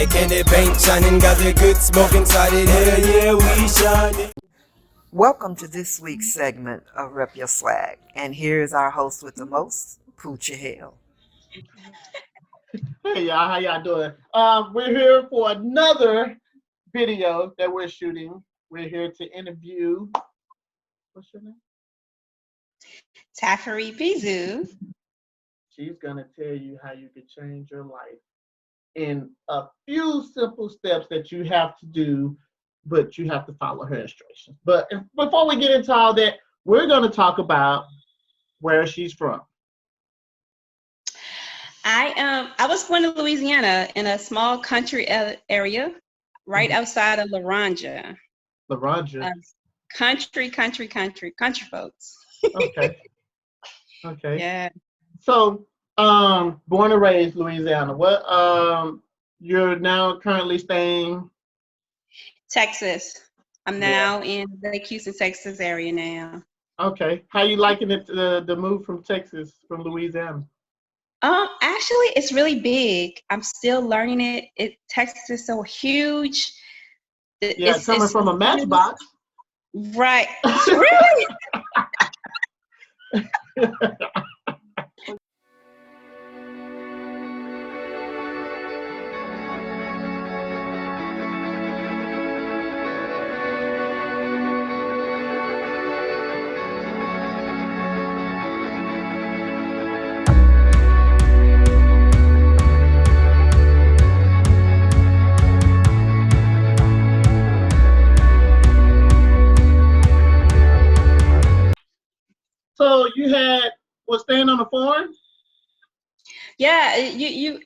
Shaking the paint, shining, got the good smoke inside it. Hell yeah, we shining. Welcome to this week's segment of Rep Your Swag. And here's our host with the most, Poochie Hell. Hey y'all, how y'all doing? We're here for another video that we're shooting. We're here to interview. What's your name? Taffery Bezue. She's gonna tell you how you could change your life in a few simple steps that you have to do, but you have to follow her instructions. But before we get into all that, we're gonna talk about where she's from. I was born in Louisiana in a small country area right outside of Laranja. Laranja. Country folks. Okay. Okay. Yeah. So, born and raised Louisiana. What? You're now currently staying Texas. I'm now in the Houston, Texas area now. Okay. How you liking it? The move from Texas, from Louisiana. Actually, it's really big. I'm still learning it. Texas is so huge. Yeah, it's coming from a matchbox. Right. Really? So you was staying on the farm? Yeah, I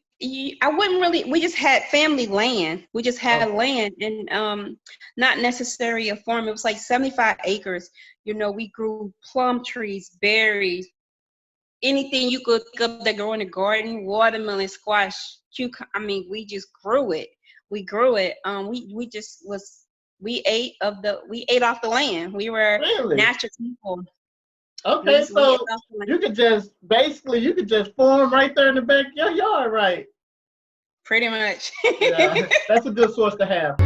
wouldn't really. We just had family land. We just had land, and not necessarily a farm. It was like 75 acres. You know, we grew plum trees, berries, anything you could think of that grow in the garden, watermelon, squash, cucumber. I mean, we just grew it. We grew it. We ate off the land. We were natural people. Okay, so you could just farm right there in the back of your yard, right? Pretty much. Yeah, that's a good source to have.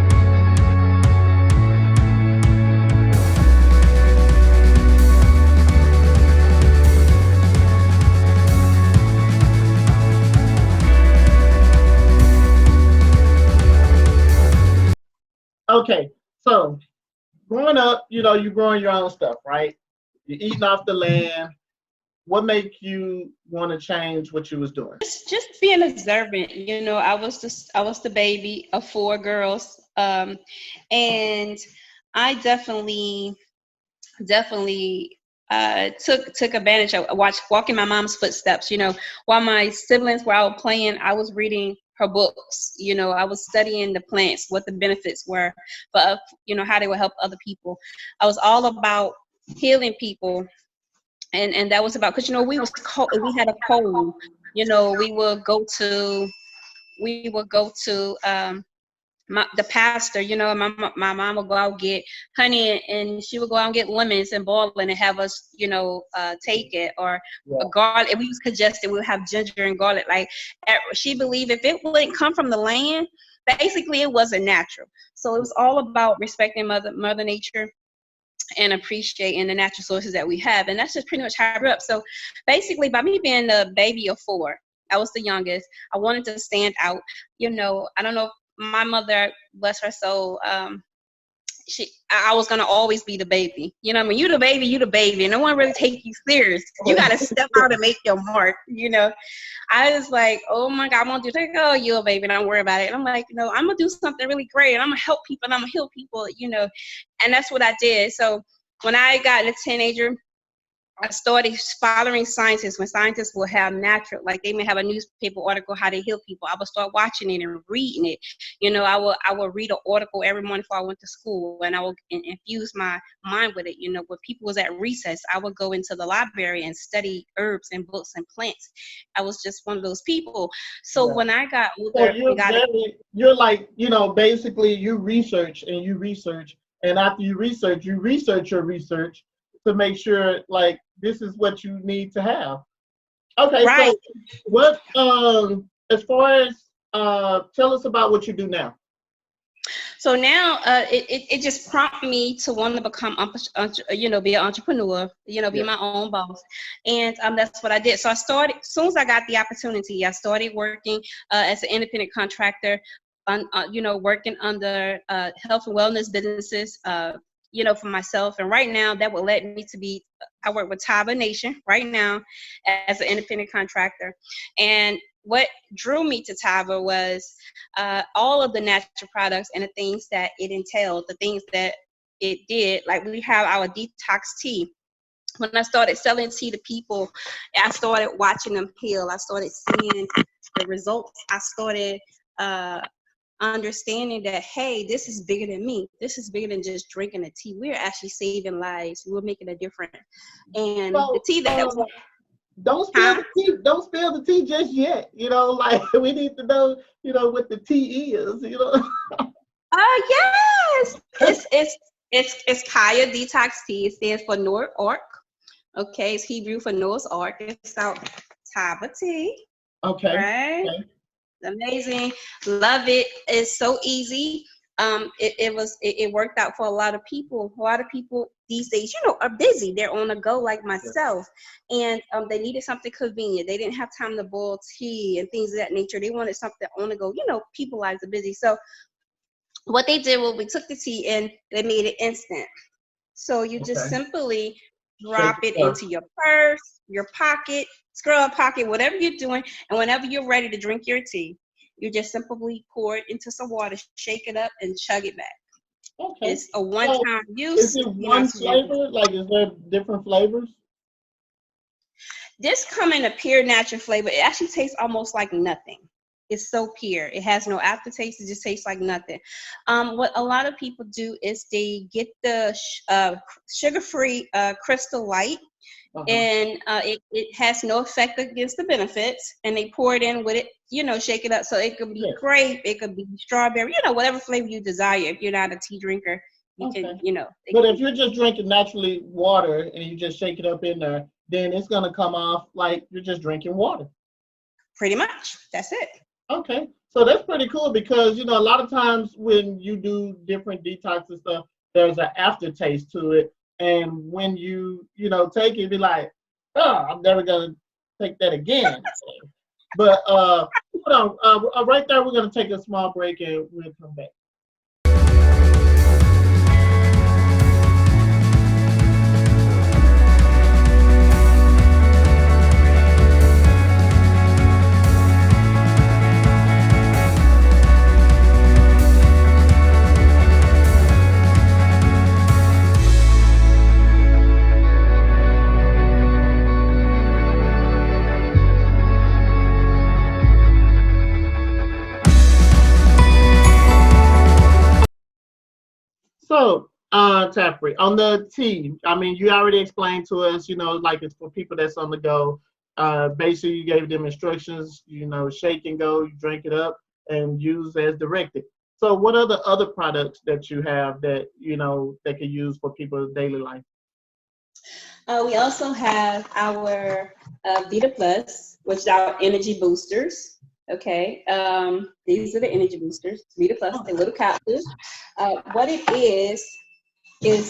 Okay, so growing up, you're growing your own stuff, right? You're eating off the land. What made you want to change what you was doing? Just being observant. You know, I was the baby of 4 girls, and I definitely took advantage of walking my mom's footsteps. You know, while my siblings were out playing, I was reading her books. You know, I was studying the plants, what the benefits were, but how they would help other people. I was all about healing people, and that was about, because we was cold, we had a cold. We would go to the pastor. My mom would go out and get honey, and she would go out and get lemons and boil it and have us take it, or a garlic. If we was congested, we would have ginger and garlic. Like, she believed if it wouldn't come from the land, basically it wasn't natural. So it was all about respecting mother nature and appreciating the natural sources that we have. And that's just pretty much how I grew up. So basically, by me being the baby of 4, I was the youngest. I wanted to stand out. I don't know if my mother, bless her soul, I was gonna always be the baby. When you the baby, and no one really take you serious. You gotta step out and make your mark. I was like, oh my God, I'm gonna do that. Oh, you're a baby, don't worry about it. And I'm like, I'm gonna do something really great, and I'm gonna help people, and I'm gonna heal people. And that's what I did. So when I got a teenager, I started following scientists. When scientists will have natural, like they may have a newspaper article how they heal people, I would start watching it and reading it. I would read an article every morning before I went to school, and I would infuse my mind with it. When people was at recess, I would go into the library and study herbs and books and plants. I was just one of those people. So when I got older, you're like, basically you research, and after you research your research to make sure, like, this is what you need to have. Okay, right. So what, as far as tell us about what you do now. So now it just prompted me to want to become, be an entrepreneur, be my own boss. And that's what I did. So I started, as soon as I got the opportunity, I started working as an independent contractor, working under health and wellness businesses, for myself. And right now that will let me to be, I work with Tava Nation right now as an independent contractor. And what drew me to Tava was all of the natural products and the things that it entailed, the things that it did. Like we have our detox tea. When I started selling tea to people, I started watching them heal. I started seeing the results. I started understanding that, hey, this is bigger than me. This is bigger than just drinking a tea. We're actually saving lives. We're making a difference. And So, the tea that don't spill the tea. Don't spill the tea just yet. Like we need to know, what the tea is. Yes, it's Kaya Detox Tea. It stands for Noor Ark. Okay, it's Hebrew for Noah's Ark. It's out Taba Tea. Okay. Right. Okay. Amazing. Love it. It's so easy. It worked out for a lot of people. A lot of people these days, are busy. They're on the go like myself. And they needed something convenient. They didn't have time to boil tea and things of that nature. They wanted something on the go. People lives are busy. So what they did was we took the tea and they made it instant. So you just simply drop it into your purse, your pocket, scrub pocket, whatever you're doing. And whenever you're ready to drink your tea, you just simply pour it into some water, shake it up, and chug it back. Okay. It's a one-time use. Is it one flavor? Like, is there different flavors? This come in a pure natural flavor. It actually tastes almost like nothing. It's so pure. It has no aftertaste. It just tastes like nothing. What a lot of people do is they get the sugar-free Crystal Light, and it has no effect against the benefits. And they pour it in with it, shake it up. So it could be grape, it could be strawberry, whatever flavor you desire. If you're not a tea drinker, you can, But if you're just drinking naturally water and you just shake it up in there, then it's gonna come off like you're just drinking water. Pretty much. That's it. Okay, so that's pretty cool because, a lot of times when you do different detox and stuff, there's an aftertaste to it. And when you, take it, be like, oh, I'm never going to take that again. But hold on, right there, we're going to take a small break and we'll come back. So, Taffery, on the tea, I mean, you already explained to us, like it's for people that's on the go. Basically, you gave them instructions, shake and go, you drink it up, and use as directed. So, what are the other products that you have that, that can use for people's daily life? We also have our Vita Plus, which is our energy boosters. Okay, these are the energy boosters, Vita Plus, the little capsules. What it is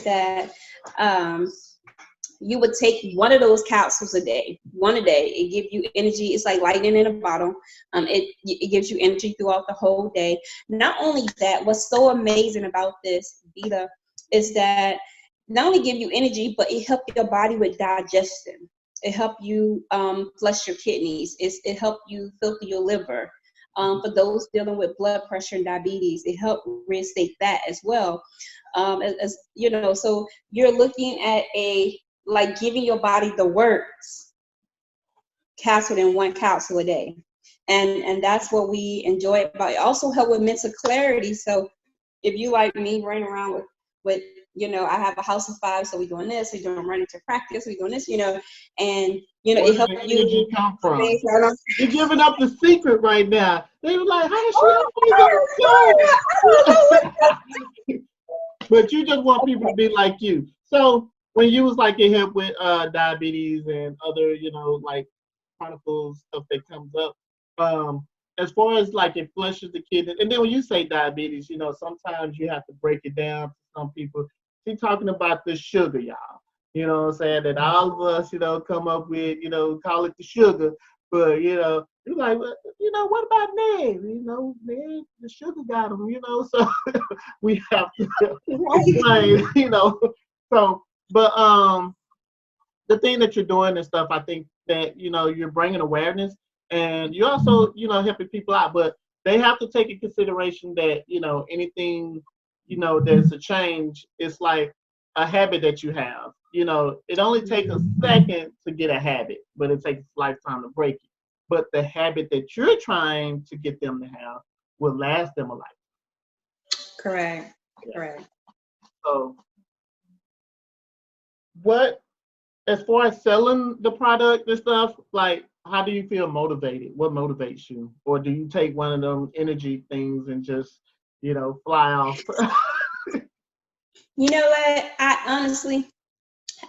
that you would take one of those capsules a day, one a day. It gives you energy. It's like lightning in a bottle. It gives you energy throughout the whole day. Not only that, what's so amazing about this Vita is that not only give you energy, but it helps your body with digestion. It helps you flush your kidneys. It helps you filter your liver. For those dealing with blood pressure and diabetes, it helps reinstate that as well. So you're looking at giving your body the works capsule in one capsule a day. And that's what we enjoy about it. Also help with mental clarity. So if you like me running around with I have a house of 5, so we're doing this, we're doing running to practice, we're doing this, and it helps you come from. You're giving up the secret right now. They were like, how does she know? But you just want people to be like you. So when you was like it help with diabetes and other, like chronicles stuff that comes up, as far as like it flushes the kidney, and then when you say diabetes, you know, sometimes you have to break it down to some people. She's talking about the sugar, y'all. You know what I'm saying? That all of us, you know, come up with, you know, call it the sugar. But, you know, you're like, well, you know, what about Ned? You know, Ned, the sugar got him, you know, so we have to explain, you know. So, but the thing that you're doing and stuff, I think that, you know, you're bringing awareness and you're also, you know, helping people out. But they have to take in consideration that, you know, anything, you know, there's a change. It's like a habit that you have. You know, it only takes a second to get a habit, but it takes a lifetime to break it. But the habit that you're trying to get them to have will last them a lifetime. Correct. Yeah. Correct. So, what, as far as selling the product and stuff, like, how do you feel motivated? What motivates you? Or do you take one of them energy things and just, you know, fly off? You know what? I honestly,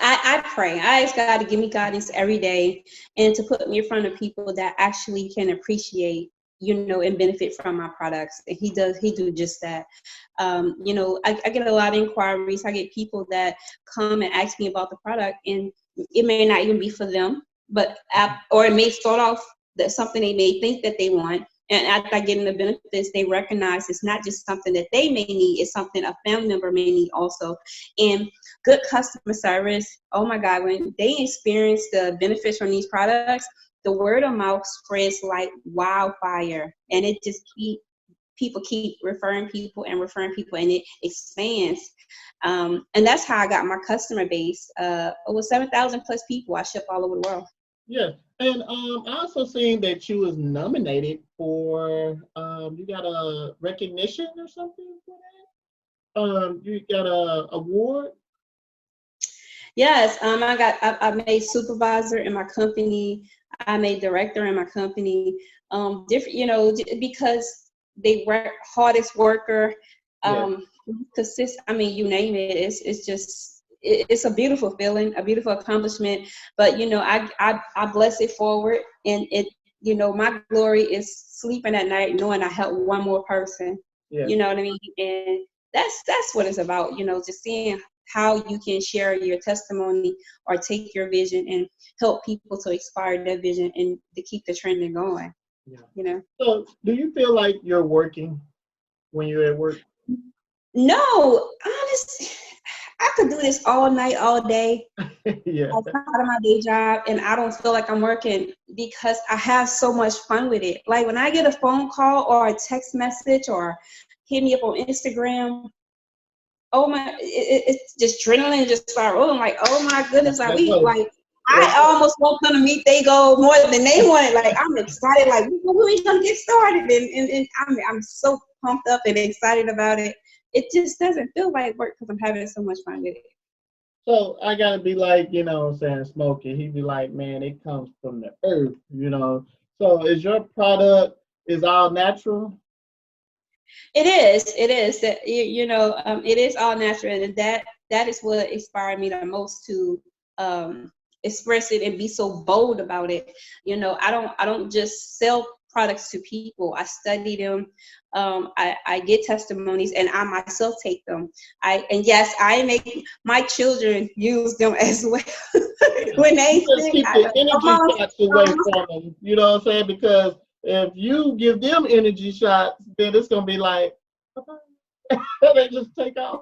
I pray. I ask God to give me guidance every day and to put me in front of people that actually can appreciate, you know, and benefit from my products. And he do just that. You know, I get a lot of inquiries. I get people that come and ask me about the product, and it may not even be for them, but or it may start off that something they may think that they want. And after getting the benefits, they recognize it's not just something that they may need, it's something a family member may need also. And good customer service, oh my God, when they experience the benefits from these products, the word of mouth spreads like wildfire. And it just people keep referring people, and it expands. And that's how I got my customer base. Over 7,000 plus people. I ship all over the world. Yeah, and I also seen that you was nominated for you got a recognition or something for that. You got a award. Yes, I made supervisor in my company. I made director in my company. Different, you know, because they work hardest worker. Consist. I mean, you name it. It's just. It's a beautiful feeling, a beautiful accomplishment, but you know, I bless it forward, and it, you know, my glory is sleeping at night knowing I helped one more person. Yeah. You know what I mean? And that's what it's about, you know, just seeing how you can share your testimony or take your vision and help people to inspire their vision and to keep the trending going. Yeah. You know. So, do you feel like you're working when you're at work? No, honestly, I could do this all night, all day. Yeah. I'm proud of my day job, and I don't feel like I'm working because I have so much fun with it. Like when I get a phone call or a text message or hit me up on Instagram, oh my, it's just adrenaline just start rolling. Like, oh my goodness, like I almost want them to meet they goal more than they wanted. Like I'm excited. Like when we gonna get started? And I'm so pumped up and excited about it. It just doesn't feel like work because I'm having so much fun with it. So I gotta be like, you know what I'm saying, Smokey. He'd be like, man, it comes from the earth, you know. So is your product is all natural? It is that you know, it is all natural, and that is what inspired me the most to express it and be so bold about it. You know, I don't just sell products to people. I study them. I get testimonies, and I myself take them. And yes, I make my children use them as well. When they just keep the energy shots away from them. You know what I'm saying? Because if you give them energy shots, then it's gonna be like they just take off.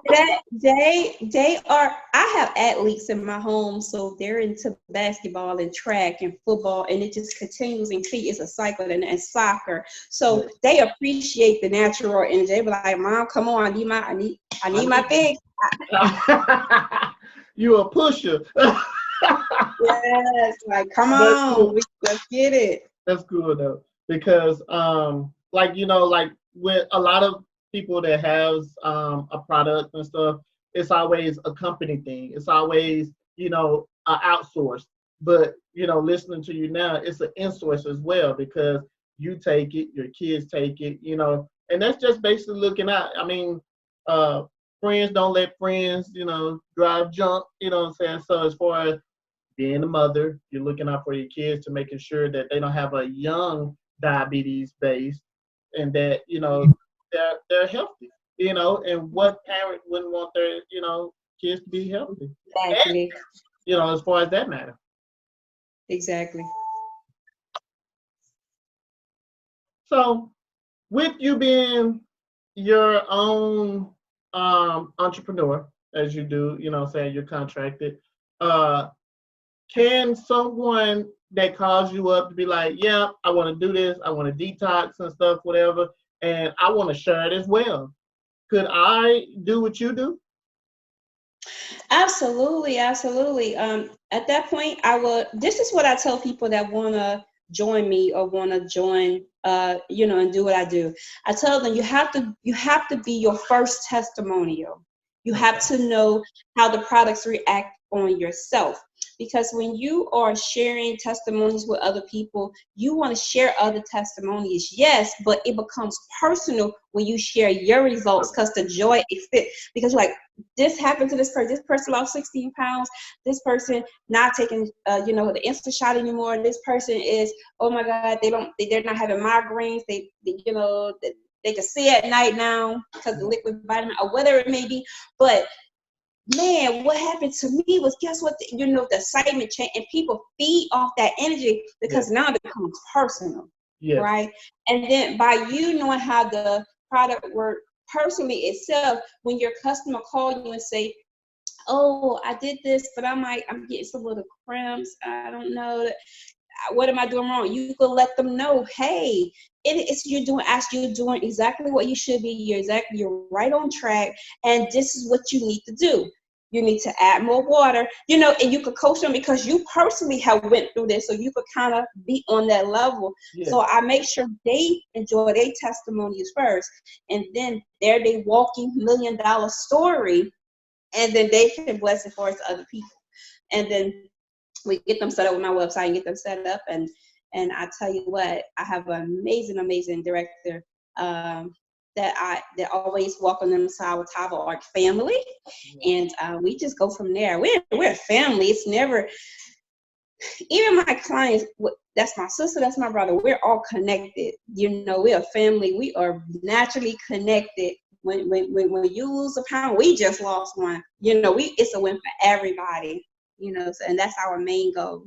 They are. I have athletes in my home, so they're into basketball and track and football, and it just continues and it's a cycle, and soccer. So they appreciate the natural energy. They be like, "Mom, come on, I need my fix." You a pusher. Yes, like come on, cool. Let's get it. That's cool though, because like you know, like with a lot of people that has a product and stuff, it's always a company thing. It's always, you know, outsourced. But you know, listening to you now, it's an in-source as well because you take it, your kids take it, you know, and that's just basically looking out. I mean, friends don't let friends, you know, drive junk. You know what I'm saying? So as far as being a mother, you're looking out for your kids to making sure that they don't have a young diabetes based, and that they're healthy. And what parent wouldn't want their kids to be healthy? Exactly. And, as far as that matter. Exactly. So, with you being your own entrepreneur, as you do, saying you're contracted, can someone that calls you up to be like, yeah, I want to do this, I want to detox and stuff, whatever, and I want to share it as well. Could I do what you do? Absolutely, absolutely. At that point, this is what I tell people that want to join me or want to join, and do what I do. I tell them you have to be your first testimonial. You have to know how the products react on yourself. Because when you are sharing testimonies with other people, you want to share other testimonies, yes, but it becomes personal when you share your results because the joy exists. Because you're like, this happened to this person. This person lost 16 pounds. This person not taking, the instant shot anymore. This person is, oh my God, they're not having migraines. They can see at night now because of the liquid vitamin or whatever it may be. But man, what happened to me was, guess what? The excitement change, and people feed off that energy because now it becomes personal, right? And then by you knowing how the product works personally itself, when your customer call you and say, oh, I did this, but I'm getting some little cramps. I don't know. What am I doing wrong? You can let them know, hey, you're doing exactly what you should be. You're right on track, and this is what you need to do. You need to add more water, and you could coach them because you personally have went through this, so you could kind of be on that level. Yeah. So I make sure they enjoy their testimonies first, and then they're they walking $1 million story, and then they can bless it for other people, and then we get them set up with my website and get them set up, and I tell you what, I have an amazing director that always welcome them to our Taffery Arc family, and we just go from there. We're a family. It's never, even my clients, that's my sister, that's my brother, we're all connected. We're a family. We are naturally connected. When you lose a pound, we just lost one. It's a win for everybody. And that's our main goal.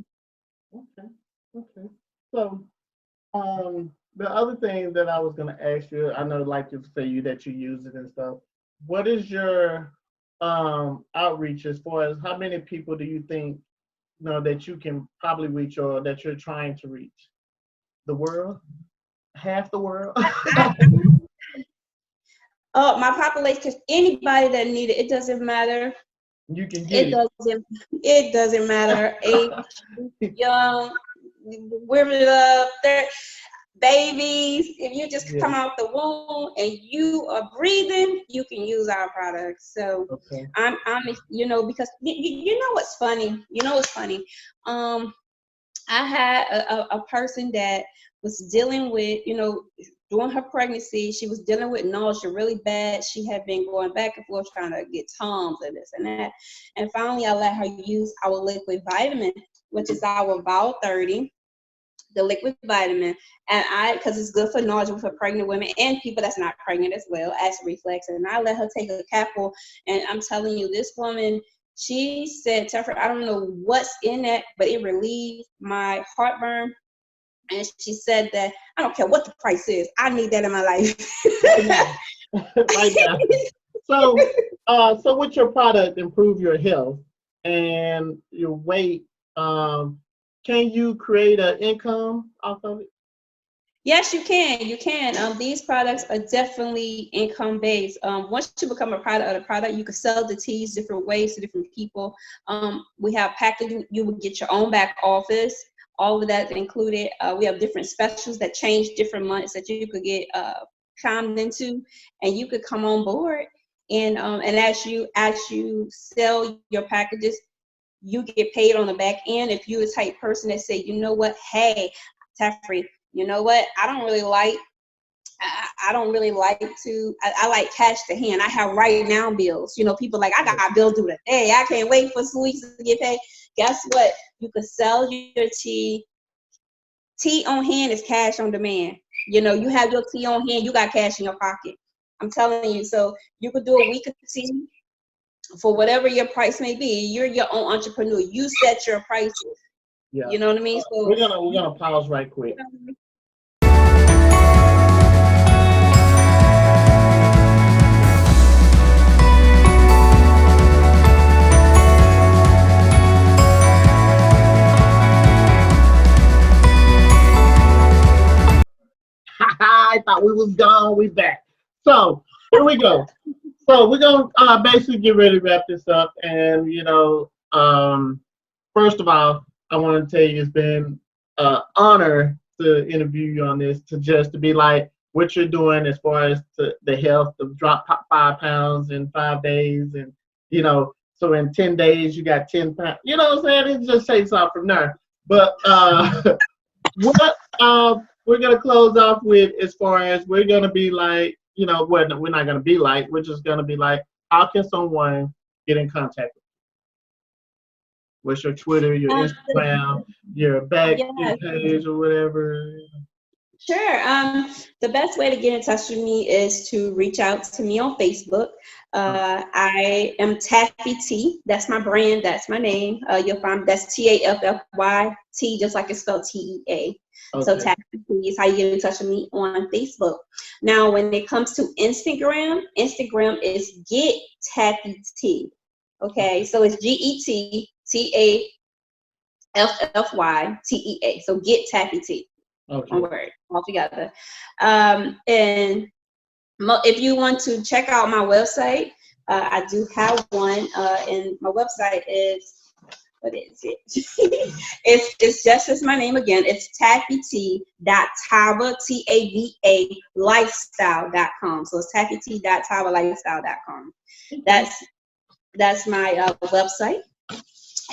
Okay. So, the other thing that I was going to ask you, I know, like you say, that you use it and stuff. What is your outreach as far as how many people do you think that you can probably reach or that you're trying to reach? The world? Half the world? My population, anybody that need it doesn't matter. You can get it doesn't matter. Age, young, women up there, babies. If you just come out the womb and you are breathing, you can use our products. So I'm because you know what's funny. I had a person that was dealing with, during her pregnancy, she was dealing with nausea really bad. She had been going back and forth trying to get Tums and this and that. And finally, I let her use our liquid vitamin, which is our Bowel 30, the liquid vitamin. And because it's good for nausea for pregnant women and people that's not pregnant as well, acid reflux. And I let her take a capsule. And I'm telling you, this woman, she said, Taffery, I don't know what's in it, but it relieved my heartburn. And she said that, I don't care what the price is, I need that in my life. Right now. So with your product, improve your health and your weight, can you create an income off of it? Yes, you can. You can. These products are definitely income based. Once you become a product of the product, you can sell the teas different ways to different people. We have packaging. You would get your own back office. All of that included. We have different specials that change different months that you could get chimed into, and you could come on board. And as you sell your packages, you get paid on the back end. If you're the type person that say, you know what, hey, Taffery, you know what, I don't really like to, I like cash to hand. I have right now bills. People like, I got bills due today. I can't wait for 2 weeks to get paid. Guess what? You can sell your tea, tea on hand is cash on demand. You know, you have your tea on hand, you got cash in your pocket. I'm telling you. So you could do a week of tea for whatever your price may be. You're your own entrepreneur. You set your prices. Yeah. You know what I mean? So we're gonna pause right quick. I thought we was gone. We back. So here we go. So we're gonna basically get ready to wrap this up. And first of all, I want to tell you it's been an honor to interview you on this. To be like what you're doing as far as the health, to drop 5 pounds in 5 days, and so in 10 days you got 10 pounds. You know what I'm saying? It just takes off from there. But what we're gonna close off with, as far as we're gonna be like, we're not gonna be like, we're just gonna be like, how can someone get in contact with you? What's your Twitter, your Instagram, your back page, or whatever? Sure. The best way to get in touch with me is to reach out to me on Facebook. I am Taffy Tea. That's my brand. That's my name. You'll find that's Taffy T, just like it's spelled TEA. Okay. So Taffy Tea is how you get in touch with me on Facebook. Now, when it comes to Instagram is Get Taffy Tea. Okay, so it's GETTAFFYTEA. So Get Taffy Tea. Okay. One word all together. And if you want to check out my website, I do have one, and my website is, what is it? it's just as my name again. It's taffytea.tava, TAVA lifestyle.com. So it's taffytea.tavalifestyle.com. That's my website.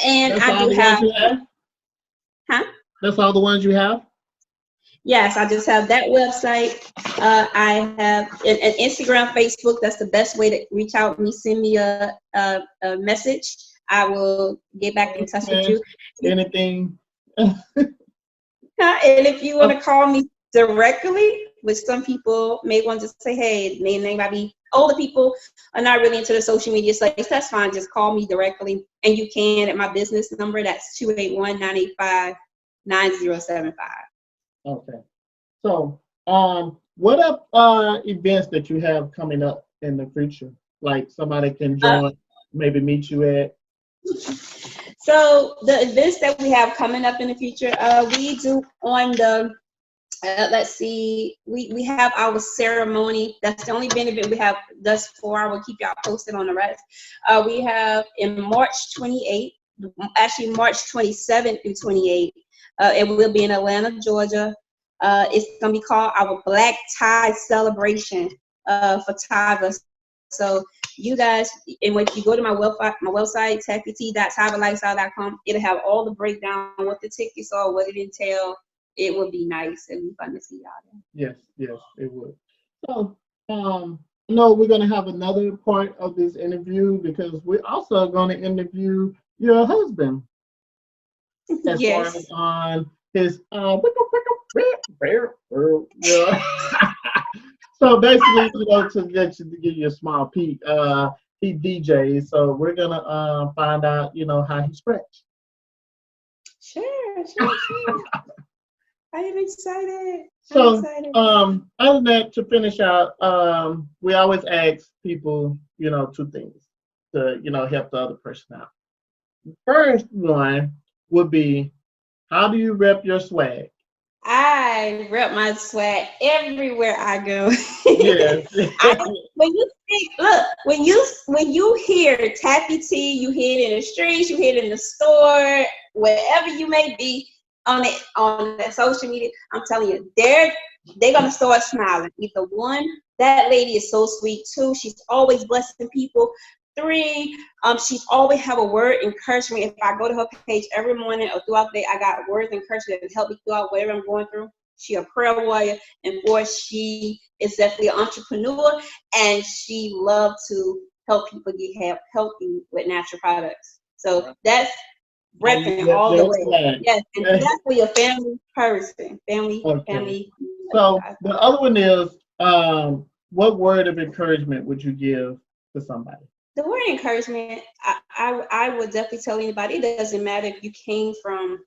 And that's I do have. Huh? That's all the ones you have? Yes, I just have that website. I have an Instagram, Facebook. That's the best way to reach out to me. Send me a message. I will get back in touch with you. Anything. And if you want to call me directly, which some people may want to say, hey, they might be older people are not really into the social media sites. That's fine. Just call me directly. And you can at my business number. That's 281-985-9075. Okay. So, what events that you have coming up in the future? Like somebody can join, maybe meet you at? So the events that we have coming up in the future, we do on the, let's see, we have our ceremony. That's the only event we have thus far. I will keep y'all posted on the rest. We have in March 28th, actually March 27th through 28th. It will be in Atlanta, Georgia. It's going to be called our Black Tie Celebration for Taffys. So you guys, and when you go to my website, taffytea.tavalifestyle.com, it'll have all the breakdown, what the tickets are, what it entails. It would be nice. It would be fun to see y'all there. Yes, it would. So, no, we're going to have another part of this interview because we're also going to interview your husband. As far as on his so basically, to give you a small peek, he DJs, so we're gonna find out, how he scratch. Sure. I am excited. So, other than that, to finish out, we always ask people, 2 things to, help the other person out. The first one would be, how do you rep your swag? I rep my swag everywhere I go. Yes. When you hear Taffy Tea, you hear it in the streets, you hear it in the store, wherever you may be on the social media. I'm telling you, they're gonna start smiling. Either 1, that lady is so sweet. 2, she's always blessing people. 3, she's always have a word encouragement. If I go to her page every morning or throughout the day, I got words encouragement that help me throughout whatever I'm going through. She a prayer warrior, and boy, she is definitely an entrepreneur, and she loves to help people get healthy with natural products. So that's repping all the way. Yes, and do that for your family person. Family. So the other one is, what word of encouragement would you give to somebody? The word encouragement, I would definitely tell anybody, it doesn't matter if you came from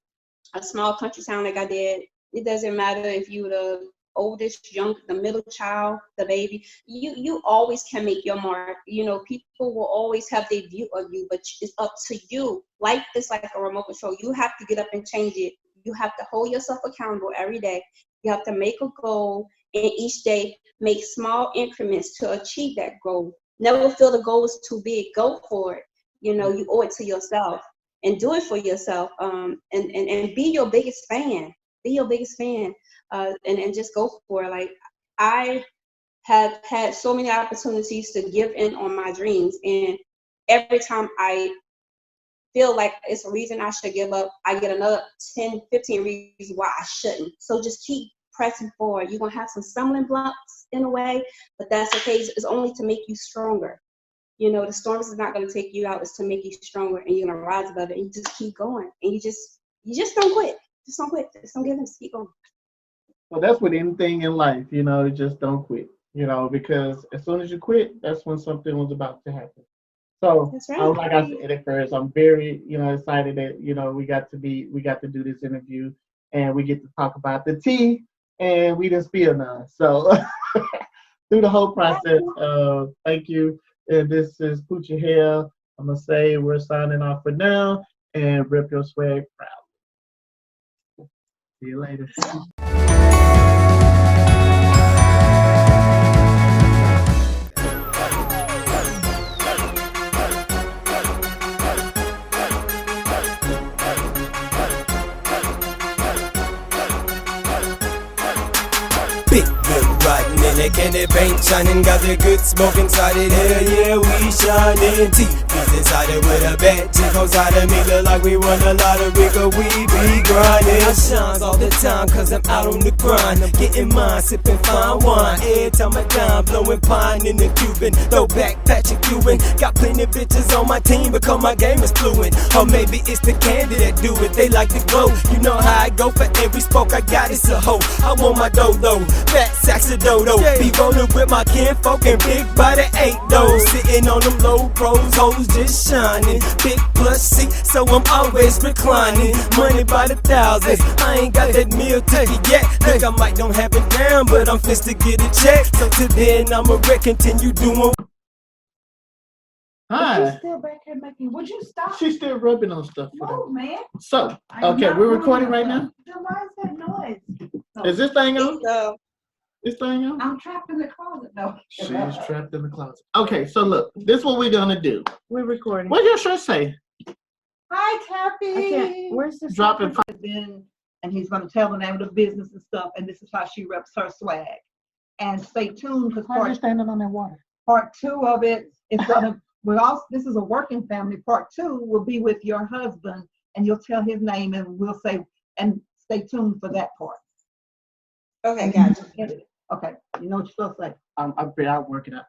a small country town like I did. It doesn't matter if you the oldest, young, the middle child, the baby. You always can make your mark. You know, people will always have their view of you, but it's up to you. Life is like a remote control. You have to get up and change it. You have to hold yourself accountable every day. You have to make a goal, and each day make small increments to achieve that goal. Never feel the goal is too big. Go for it. You know, you owe it to yourself, and do it for yourself. And be your biggest fan. Be your biggest fan. And just go for it. Like, I have had so many opportunities to give in on my dreams, and every time I feel like it's a reason I should give up, I get another 10, 15 reasons why I shouldn't. So just keep pressing forward. You're going to have some stumbling blocks in a way, but that's okay. It's only to make you stronger. You know, the storms is not going to take you out. It's to make you stronger, and you're going to rise above it, and you just keep going. And you just don't quit. Just don't quit. Just don't give in. Just keep going. Well, that's with anything in life, you know, just don't quit, you know, because as soon as you quit, that's when something was about to happen. So, like I said at first, I'm very, you know, excited that, you know, we got to do this interview, and we get to talk about the tea, and we didn't spill none. So, through the whole process, thank you. And this is Put Your Hair. I'm going to say we're signing off for now, and rep your swag proud. See you later. Big good riding in it, and it paint shining, got the good smoke inside it. Hell yeah, we shining. Taffys inside it with a bad chick outside of me, look like we won a lottery, cause we be grinding. I shines all the time, cause I'm out on the grind. I'm getting mine, sipping fine wine. Every time I dime, blowing pine in the Cuban. Throwback Patrick Ewing. Got plenty bitches on my team because my game is fluent. Or maybe it's the candy that do it, they like to glow. You know how I go, for every spoke I got, it's a hoe. I want my dodo. Fat sacks of dodo, be rolling with my kinfolk and big body 8 those. Sitting on them low pros, hoes just shining. Big plus C, so I'm always reclining. Money by the thousands, I ain't got that meal ticket yet. Look, I might don't have it down, but I'm fixed to get a check. So till then, I'ma continue doing. Hi. She's still back here making. Would you stop? She's still rubbing on stuff. No, man. So, okay, we're recording right now. Then why is that noise? Is this thing on? This thing on? I'm trapped in the closet, though. She's trapped in the closet. Okay, so look, this is what we're gonna do. We're recording. What does your shirt say? Hi, Taffy. Where's this? Dropping. And he's going to tell the name of the business and stuff. And this is how she reps her swag. And stay tuned because Why are you standing on that water? part 2 of it is going to. This is a working family. Part 2 will be with your husband, and you'll tell his name, and we'll say, and stay tuned for that part. Okay, gotcha. Okay, you know what you're supposed to say. I'll work it out.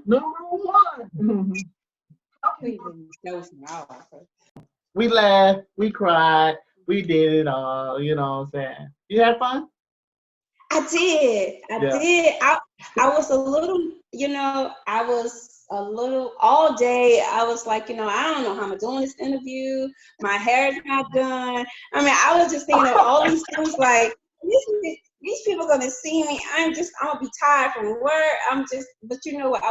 Number 1. Okay. We laughed, we cried, we did it all. You know what I'm saying? You had fun? I did. I was a little, all day, I was like, I don't know how I'm doing this interview. My hair's not done. I mean, I was just thinking of all these things like, these people are going to see me. I'm going to be tired from work. But you know what?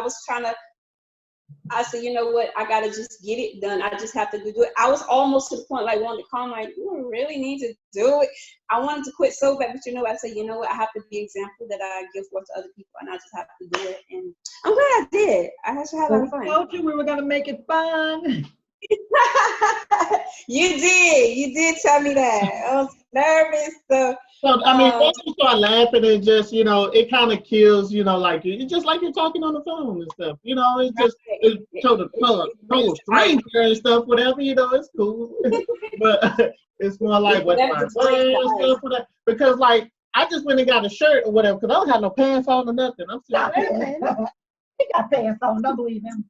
I said, you know what? I got to just get it done. I just have to do it. I was almost to the point, like, wanting to call, like, you really need to do it. I wanted to quit so bad, but I said, you know what? I have to be an example that I give forth to other people, and I just have to do it. And I'm glad I did. I actually had a lot of fun. I told you we were going to make it fun. You did tell me that. I was nervous. So I mean, once you start laughing, it just, it kind of kills, like, it's just like you're talking on the phone and stuff. It's just, it's total stranger and stuff, whatever, it's cool. But it's more like what my friends and stuff, whatever. Because, like, I just went and got a shirt or whatever, because I don't have no pants on or nothing. I'm still He got pants on, don't believe him.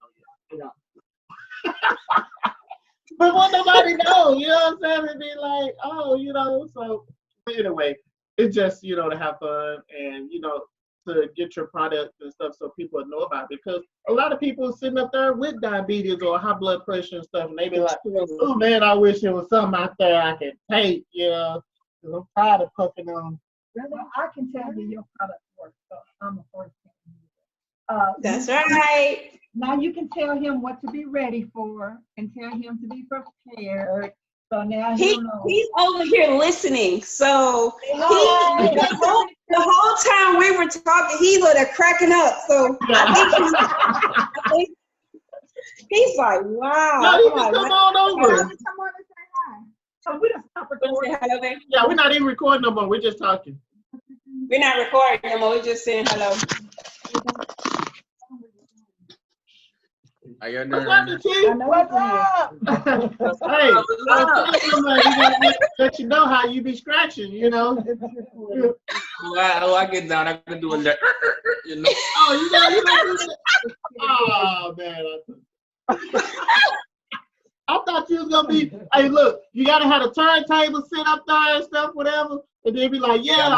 But won't nobody know, you know what I'm saying? It'd be like, oh, you know, so but anyway, it's just, you know, to have fun and, you know, to get your product and stuff so people know about it. Because a lot of people are sitting up there with diabetes or high blood pressure and stuff, and they be like, oh man, I wish there was something out there I could take, you know, because I'm tired of puffing on. Well, I can tell you your product works, so I'm a first. That's right. Now you can tell him what to be ready for and tell him to be prepared. So now He's over here listening. So the whole time we were talking, he's over there cracking up. So I think he's like, wow. No, you can come on over. Come on and say hi. So we just stop recording. Yeah, we're not even recording no more. We're just talking. We're not recording no more. We're just saying hello. How y'all What's doing? up, Chief? What's up? Hey, I let you know how you be scratching, you know. Well, I get down, I can do it. You know. Oh, you know. Oh man. I thought you was gonna be. Hey, look, you gotta have a turntable sit up there and stuff, whatever, and then be like, yeah.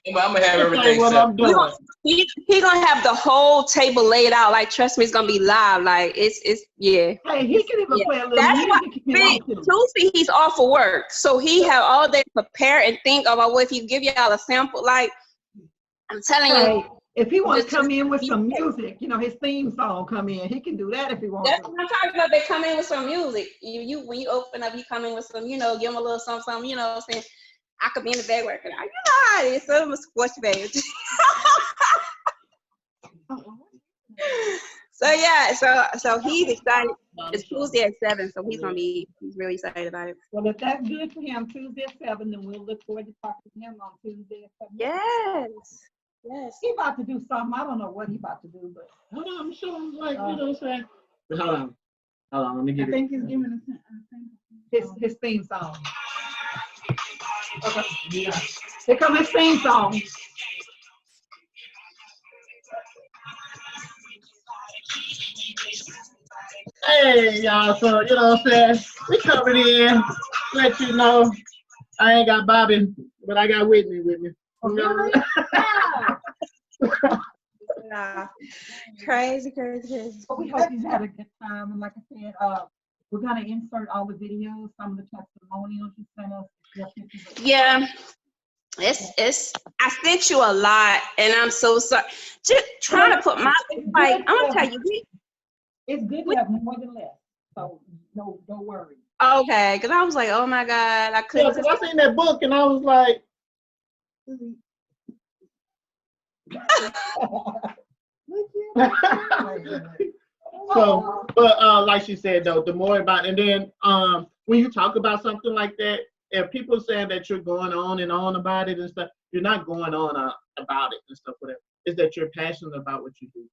I'm gonna have everything what set. I'm doing. He gonna have the whole table laid out. Like, trust me, it's gonna be live. Like, it's yeah. Hey, he can even play a little That's why music if he wants to. Tuesday he's off for work, so he have all day to prepare and think about what if he give y'all a sample. Like, I'm telling you, Hey, if he wants to come in with some music, you know, his theme song come in, he can do that if he wants that's to. what I'm talking about. They come in with some music. You when you open up, you come in with some, you know, give him a little something, you know what I'm saying? I could be in the bag working out. You know how it is. So I'm a sports bag. So yeah, so he's excited. It's Tuesday at 7, so he's really excited about it. Well, if that's good for him, Tuesday at 7, then we'll look forward to talking to him on Tuesday at 7. Yes. He about to do something. I don't know what he about to do, but Hold on, I'm sure I'm like, you know what I'm saying? But hold on, let me get I think he's giving us his theme song. Okay. Yeah. Here comes his theme song. Hey, y'all, so, you know what I'm saying? We coming in, let you know I ain't got Bobby, but I got Whitney with me. Really? Nah. Crazy. But we hope he's had a good time. And like I said, we're going to insert all the videos, some of the testimonials you sent us. Yeah. It's I sent you a lot and I'm so sorry. Just trying to put my like I'm gonna tell you it's good to have more than less. So no, don't worry. okay, because I was like, oh my God, I Yeah, couldn't. because I seen that book and I was like, so, but like she said though, the more about, and then when you talk about something like that, if people saying that you're going on and on about it and stuff, you're not going on about it and stuff, whatever. It's that you're passionate about what you do.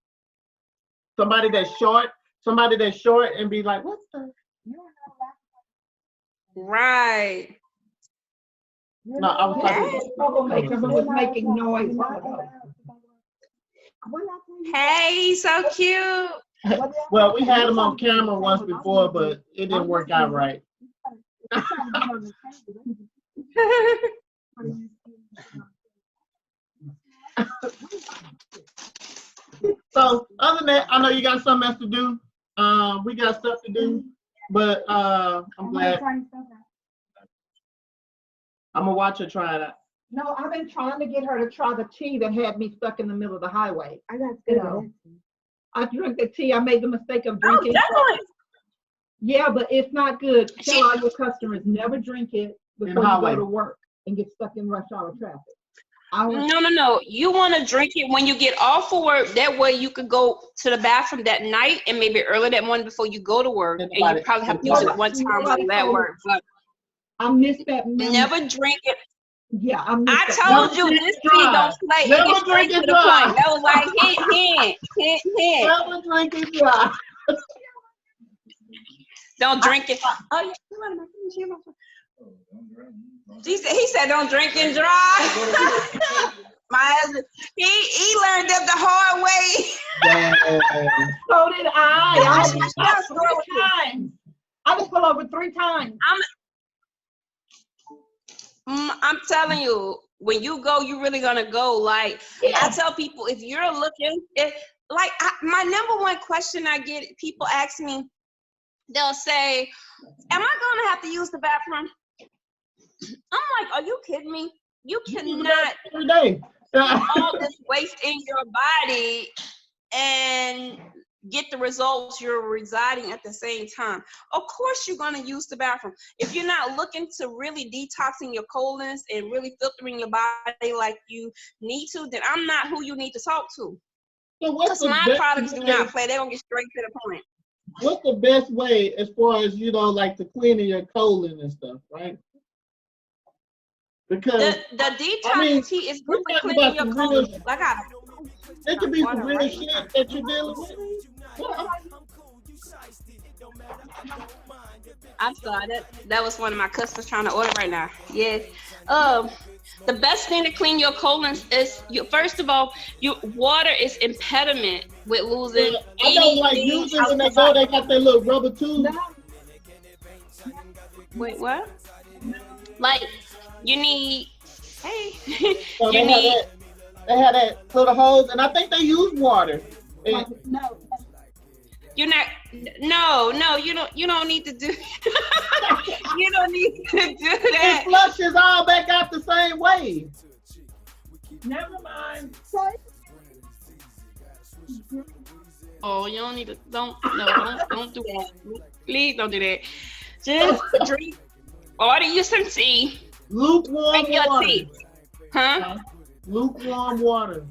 Somebody that's short and be like, what's the? Right. No, I was talking. Troublemakers was making noise. Hey, so cute. Well, we had him on camera once before, but it didn't work out right. So other than that, I know you got something else to do. We got stuff to do, but I'm glad. I'm gonna watch her try it out. No, I've been trying to get her to try the tea that had me stuck in the middle of the highway. I got I drank the tea. I made the mistake of Oh, drinking. definitely. Yeah, but it's not good. Tell all your customers never drink it before you go to work and get stuck in rush hour traffic. No. You want to drink it when you get off of work. That way you could go to the bathroom that night and maybe early that morning before you go to work. And you probably have to use it one time while you're at work. But I missed that minute. never drink it. Yeah, I told you this tea don't play. Never It gets straight drink to it the dry. point. That was like hint. Never drink it dry. Don't drink it. Oh, yeah. He said don't drink it dry. My husband, he learned that the hard way. So did I. I just pulled over 3 times. I'm telling you, when you go, you really gonna go. Like, I tell people, if you're looking, my number one question I get, people ask me, they'll say, am I gonna have to use the bathroom? I'm like, are you kidding me? You cannot every day. all this waste in your body and get the results you're residing at the same time. Of course you're going to use the bathroom. If you're not looking to really detoxing your colons and really filtering your body like you need to, then I'm not who you need to talk to. Because my products do not play. They're going to get straight to the point. What's the best way as far as, like the cleaning your colon and stuff, right? Because the detox tea is good for cleaning your colon. It could be some real shit that you're dealing with. I saw that. That was one of my customers trying to order right now. Yes. The best thing to clean your colons is first of all, water is impediment with losing. I don't like using when they go. They got that little rubber tube. Wait, what? Like you need. Hey. So they had that little hose, and I think they use water. No. You're not. No. You don't need to do. You don't need to do that. It flushes all back out the same way. Never mind. Oh, you don't need to. Don't do that. Please don't do that. Just drink. Order you some tea. Lukewarm water. Tea. Huh? Lukewarm water.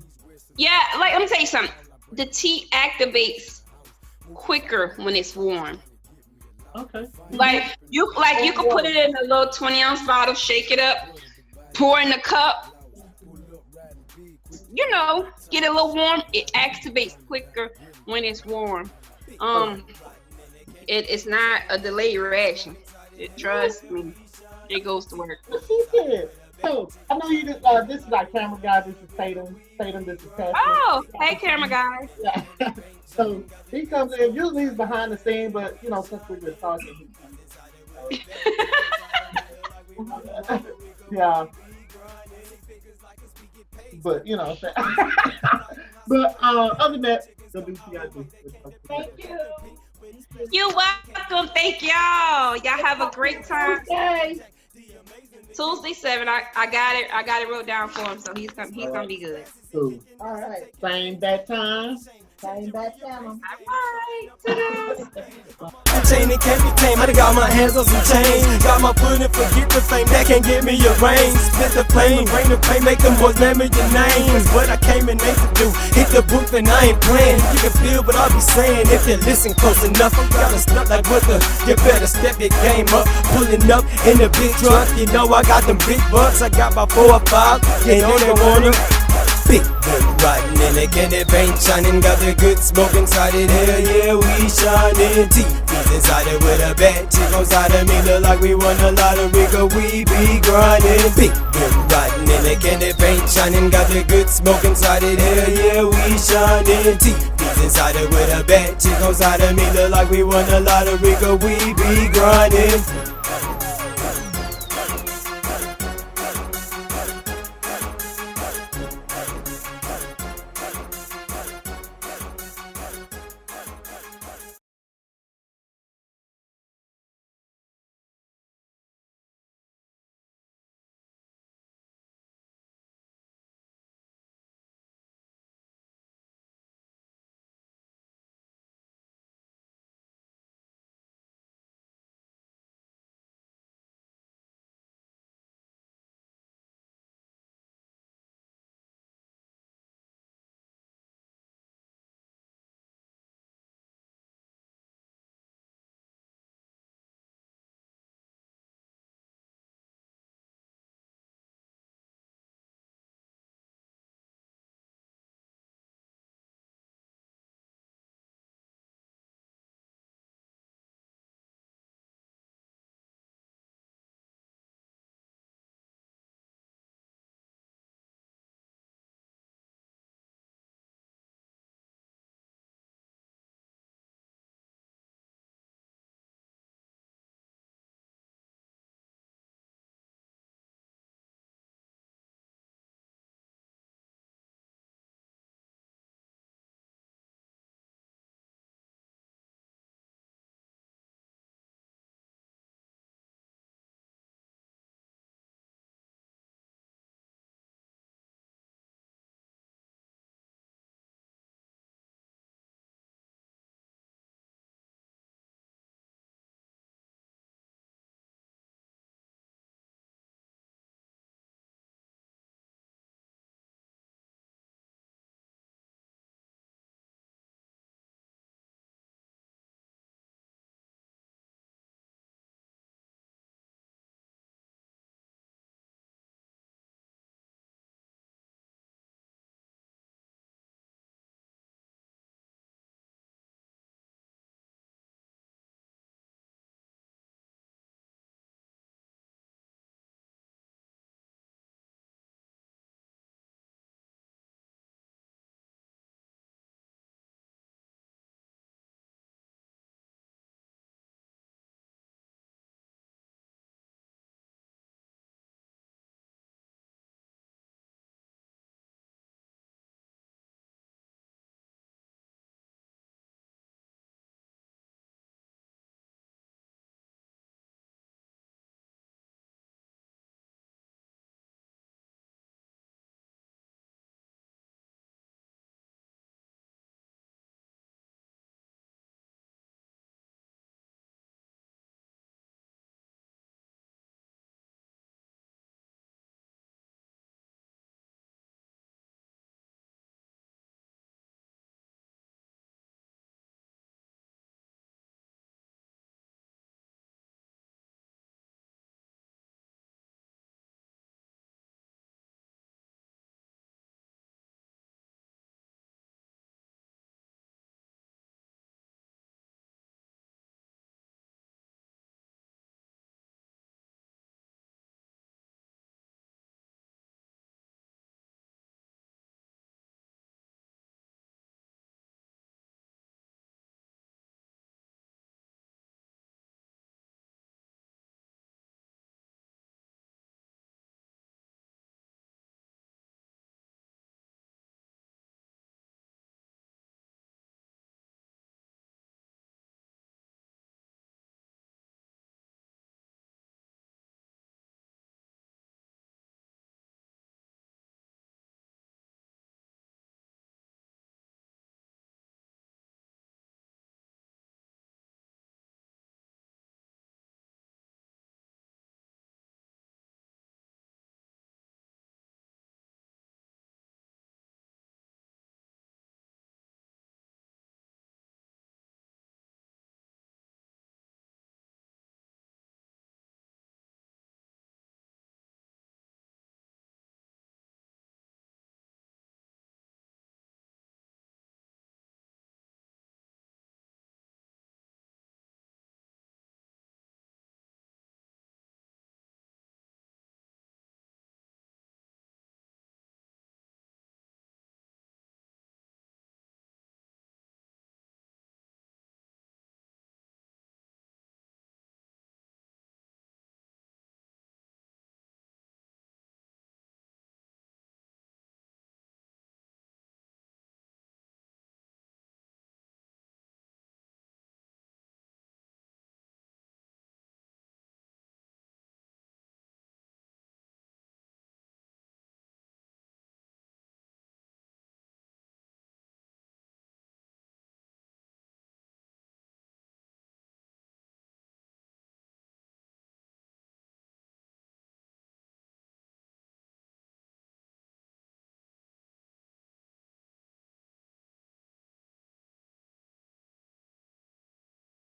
Yeah, let me tell you something. The tea activates quicker when it's warm. Okay. Like you can put it in a little 20-ounce bottle, shake it up, pour in the cup. Get it a little warm. It activates quicker when it's warm. It's not a delayed reaction. Trust me, it goes to work. So I know you just this is our camera guy. This is Tatum. This is Taffy. Oh, hey, camera guy. Yeah. So he comes in. Usually he's behind the scene, but since we've been talking, yeah. But but other than that, WCIG. Thank you. You're welcome. Thank y'all. Y'all have a great time. Okay. Tuesday 7. I got it wrote down for him, so he's gonna be good. Cool. All right. Same bad time. Same bad channel. All right. Chain it can't be tamed. I done got my hands on some change. Got my foot and forget the fame that can't get me a range. Split the plane, bring the pain, make them boys remember your names. What I came in to do, hit the booth and I ain't playing. You can feel what I'll be saying if you listen close enough. I'm gotta stuck like what you better step your game up. Pulling up in the big truck, I got them big bucks. I got my 4 or 5, they wanna. Big gun riding in it, and it ain't shining. Got the good smoke inside it, hell yeah, we shining. Taffys inside it with a bad chick on side of me. Look like we won a lottery, cause we be grinding. Big gun riding in it, and it ain't shining. Got the good smoke inside it, hell yeah, we shining. Taffys inside it with a bad chick on side of me. Look like we won a lottery, cause we be grinding.